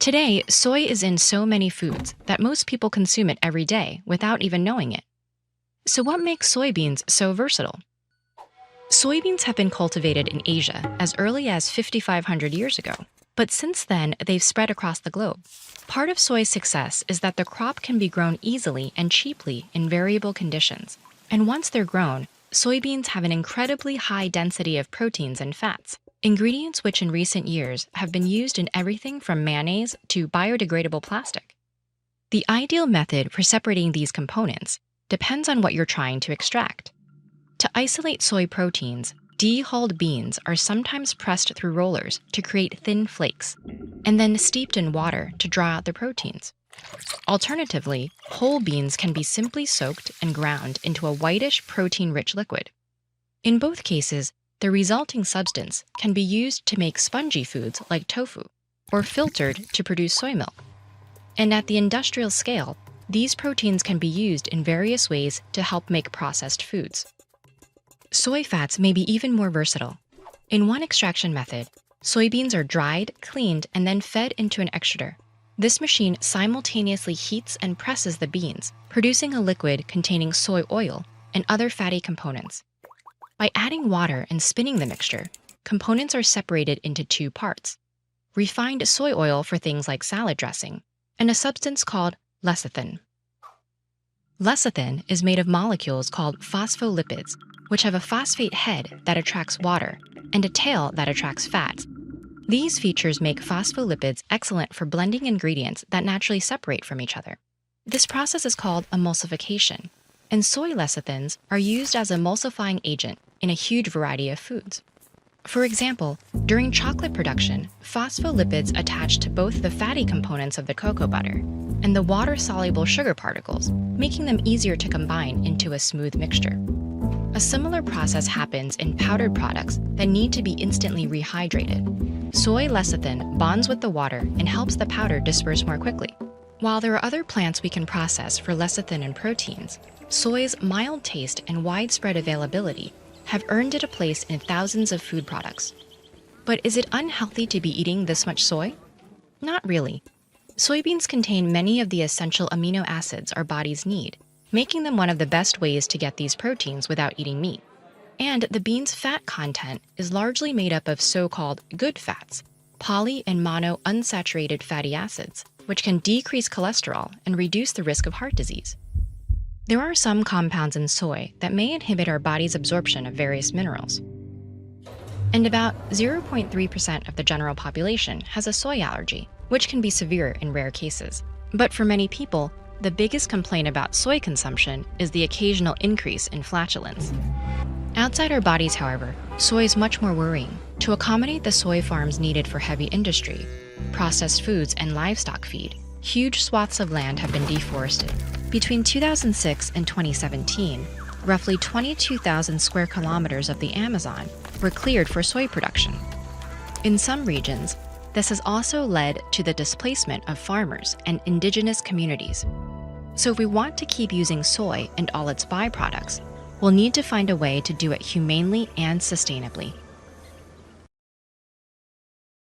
Today, soy is in so many foods that most people consume it every day without even knowing it. So, what makes soybeans so versatile? Soybeans have been cultivated in Asia as early as 5,500 years ago, but since then, they've spread across the globe. Part of soy's success is that the crop can be grown easily and cheaply in variable conditions. And once they're grown, soybeans have an incredibly high density of proteins and fats, ingredients which in recent years have been used in everything from mayonnaise to biodegradable plastic. The ideal method for separating these components depends on what you're trying to extract. To isolate soy proteins, dehulled beans are sometimes pressed through rollers to create thin flakes, and then steeped in water to draw out the proteins. Alternatively, whole beans can be simply soaked and ground into a whitish protein-rich liquid. In both cases, the resulting substance can be used to make spongy foods like tofu, or filtered to produce soy milk. And at the industrial scale, these proteins can be used in various ways to help make processed foods. Soy fats may be even more versatile. In one extraction method, soybeans are dried, cleaned, and then fed into an extruder. This machine simultaneously heats and presses the beans, producing a liquid containing soy oil and other fatty components. By adding water and spinning the mixture, components are separated into two parts: refined soy oil for things like salad dressing, and a substance called lecithin. Lecithin is made of molecules called phospholipids, which have a phosphate head that attracts water and a tail that attracts fats. These features make phospholipids excellent for blending ingredients that naturally separate from each other. This process is called emulsification, and soy lecithins are used as emulsifying agent in a huge variety of foods. For example, during chocolate production, phospholipids attach to both the fatty components of the cocoa butter and the water-soluble sugar particles, making them easier to combine into a smooth mixture. A similar process happens in powdered products that need to be instantly rehydrated. Soy lecithin bonds with the water and helps the powder disperse more quickly. While there are other plants we can process for lecithin and proteins, soy's mild taste and widespread availability have earned it a place in thousands of food products. But is it unhealthy to be eating this much soy? Not really. Soybeans contain many of the essential amino acids our bodies need, making them one of the best ways to get these proteins without eating meat. And the bean's fat content is largely made up of so-called good fats, poly and mono unsaturated fatty acids, which can decrease cholesterol and reduce the risk of heart disease. There are some compounds in soy that may inhibit our body's absorption of various minerals. And about 0.3% of the general population has a soy allergy, which can be severe in rare cases. But for many people, the biggest complaint about soy consumption is the occasional increase in flatulence. Outside our bodies, however, soy is much more worrying. To accommodate the soy farms needed for heavy industry, processed foods, and livestock feed, huge swaths of land have been deforested. Between 2006 and 2017, roughly 22,000 square kilometers of the Amazon were cleared for soy production. In some regions, this has also led to the displacement of farmers and indigenous communities. So if we want to keep using soy and all its byproducts, we'll need to find a way to do it humanely and sustainably.